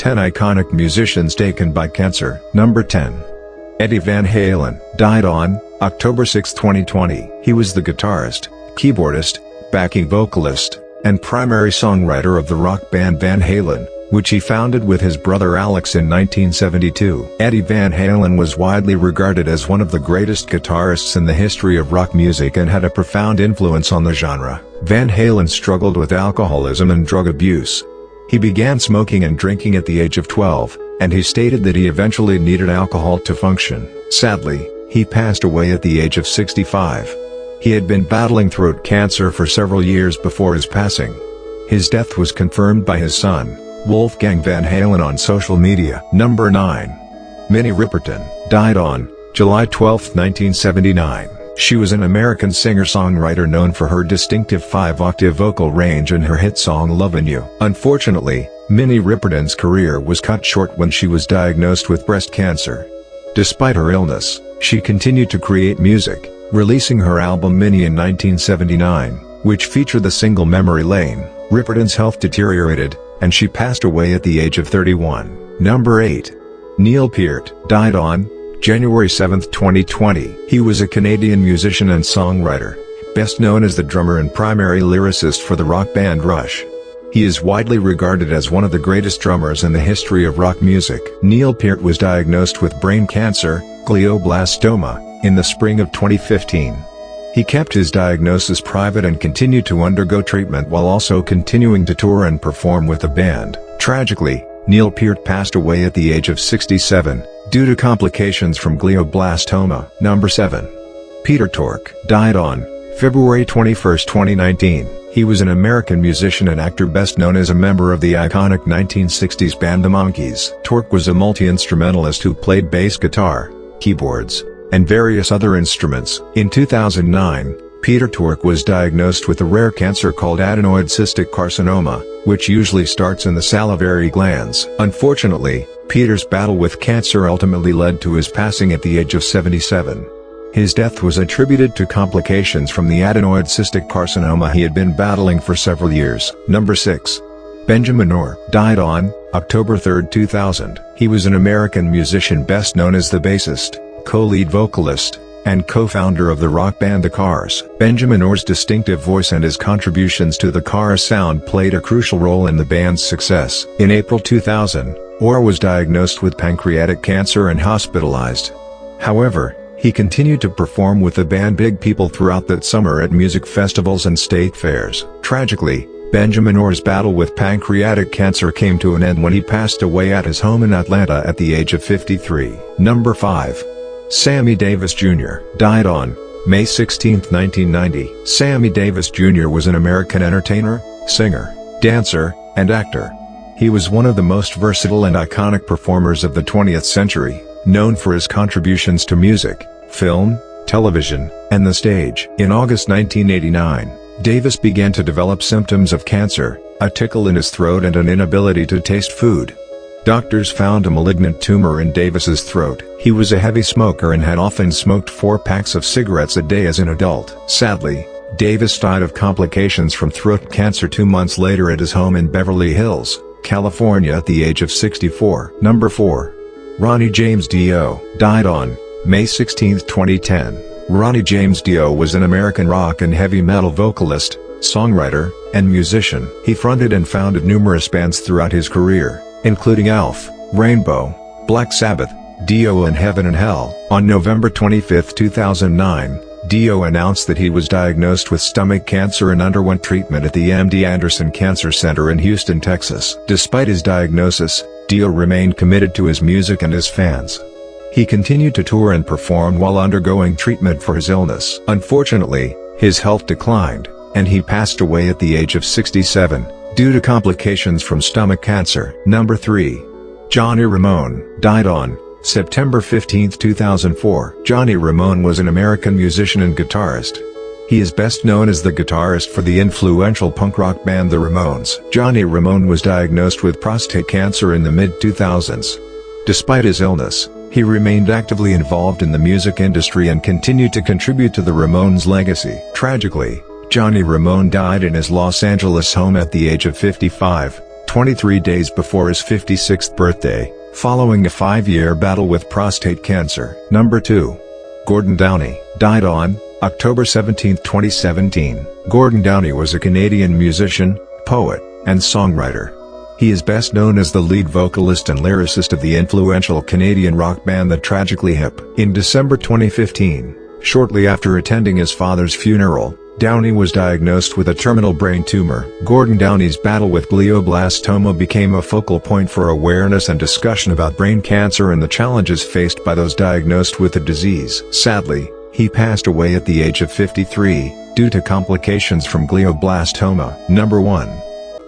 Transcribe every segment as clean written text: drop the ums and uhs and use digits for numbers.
10 iconic musicians taken by cancer. Number 10. Eddie Van Halen, died on October 6, 2020. He was the guitarist, keyboardist, backing vocalist, and primary songwriter of the rock band Van Halen, which he founded with his brother Alex in 1972. Eddie Van Halen was widely regarded as one of the greatest guitarists in the history of rock music and had a profound influence on the genre. Van Halen struggled with alcoholism and drug abuse. He began smoking and drinking at the age of 12, and he stated that he eventually needed alcohol to function. Sadly, he passed away at the age of 65. He had been battling throat cancer for several years before his passing. His death was confirmed by his son, Wolfgang Van Halen, on social media. Number 9. Minnie Riperton, died on July 12, 1979. She was an American singer-songwriter known for her distinctive 5-octave vocal range and her hit song Lovin' You. Unfortunately, Minnie Riperton's career was cut short when she was diagnosed with breast cancer. Despite her illness, she continued to create music, releasing her album Minnie in 1979, which featured the single Memory Lane. Riperton's health deteriorated, and she passed away at the age of 31. Number 8. Neil Peart, died on January 7, 2020. He was a Canadian musician and songwriter, best known as the drummer and primary lyricist for the rock band Rush. He is widely regarded as one of the greatest drummers in the history of rock music. Neil Peart was diagnosed with brain cancer, glioblastoma, in the spring of 2015. He kept his diagnosis private and continued to undergo treatment while also continuing to tour and perform with the band. Tragically, Neil Peart passed away at the age of 67, due to complications from glioblastoma. Number 7. Peter Tork, died on February 21, 2019. He was an American musician and actor best known as a member of the iconic 1960s band The Monkees. Tork was a multi-instrumentalist who played bass guitar, keyboards, and various other instruments. In 2009, Peter Tork was diagnosed with a rare cancer called adenoid cystic carcinoma, which usually starts in the salivary glands. Unfortunately, Peter's battle with cancer ultimately led to his passing at the age of 77. His death was attributed to complications from the adenoid cystic carcinoma he had been battling for several years. Number 6. Benjamin Orr, died on October 3, 2000. He was an American musician best known as the bassist, co-lead vocalist, and co-founder of the rock band The Cars. Benjamin Orr's distinctive voice and his contributions to the Cars sound played a crucial role in the band's success. In April 2000, Orr was diagnosed with pancreatic cancer and hospitalized. However, he continued to perform with the band Big People throughout that summer at music festivals and state fairs. Tragically, Benjamin Orr's battle with pancreatic cancer came to an end when he passed away at his home in Atlanta at the age of 53. Number 5. Sammy Davis Jr., died on May 16, 1990. Sammy Davis Jr. was an American entertainer, singer, dancer, and actor. He was one of the most versatile and iconic performers of the 20th century, known for his contributions to music, film, television, and the stage. In August 1989, Davis began to develop symptoms of cancer, a tickle in his throat and an inability to taste food. Doctors found a malignant tumor in Davis's throat. He was a heavy smoker and had often smoked 4 packs of cigarettes a day as an adult. Sadly, Davis died of complications from throat cancer 2 months later at his home in Beverly Hills, California at the age of 64. Number 4. Ronnie James Dio, died on May 16, 2010. Ronnie James Dio was an American rock and heavy metal vocalist, songwriter, and musician. He fronted and founded numerous bands throughout his career, including Elf, Rainbow, Black Sabbath, Dio and Heaven and Hell. On November 25, 2009, Dio announced that he was diagnosed with stomach cancer and underwent treatment at the MD Anderson Cancer Center in Houston, Texas. Despite his diagnosis, Dio remained committed to his music and his fans. He continued to tour and perform while undergoing treatment for his illness. Unfortunately, his health declined, and he passed away at the age of 67, due to complications from stomach cancer. Number 3. Johnny Ramone, died on September 15, 2004. Johnny Ramone was an American musician and guitarist. He is best known as the guitarist for the influential punk rock band The Ramones. Johnny Ramone was diagnosed with prostate cancer in the mid-2000s. Despite his illness, he remained actively involved in the music industry and continued to contribute to the Ramones' legacy. Tragically, Johnny Ramone died in his Los Angeles home at the age of 55, 23 days before his 56th birthday, following a 5-year battle with prostate cancer. Number 2. Gordon Downey, died on October 17, 2017. Gordon Downey was a Canadian musician, poet, and songwriter. He is best known as the lead vocalist and lyricist of the influential Canadian rock band The Tragically Hip. In December 2015, shortly after attending his father's funeral, Downey was diagnosed with a terminal brain tumor. Gordon Downey's battle with glioblastoma became a focal point for awareness and discussion about brain cancer and the challenges faced by those diagnosed with the disease. Sadly, he passed away at the age of 53, due to complications from glioblastoma. Number 1.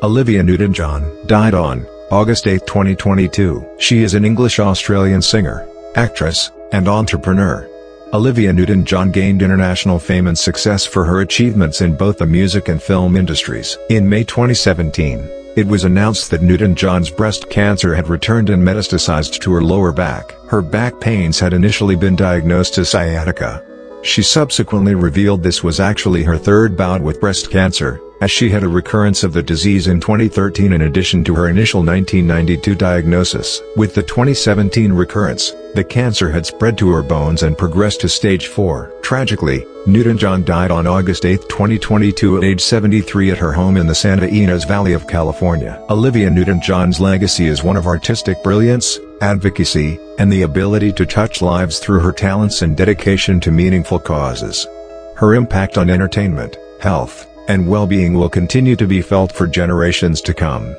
Olivia Newton-John, died on August 8, 2022. She is an English-Australian singer, actress, and entrepreneur. Olivia Newton-John gained international fame and success for her achievements in both the music and film industries. In May 2017, it was announced that Newton-John's breast cancer had returned and metastasized to her lower back. Her back pains had initially been diagnosed as sciatica. She subsequently revealed this was actually her third bout with breast cancer, as she had a recurrence of the disease in 2013 in addition to her initial 1992 diagnosis. With the 2017 recurrence, the cancer had spread to her bones and progressed to stage 4. Tragically, Newton-John died on August 8, 2022 at age 73 at her home in the Santa Ynez Valley of California. Olivia Newton-John's legacy is one of artistic brilliance, advocacy, and the ability to touch lives through her talents and dedication to meaningful causes. Her impact on entertainment, health, and well-being will continue to be felt for generations to come.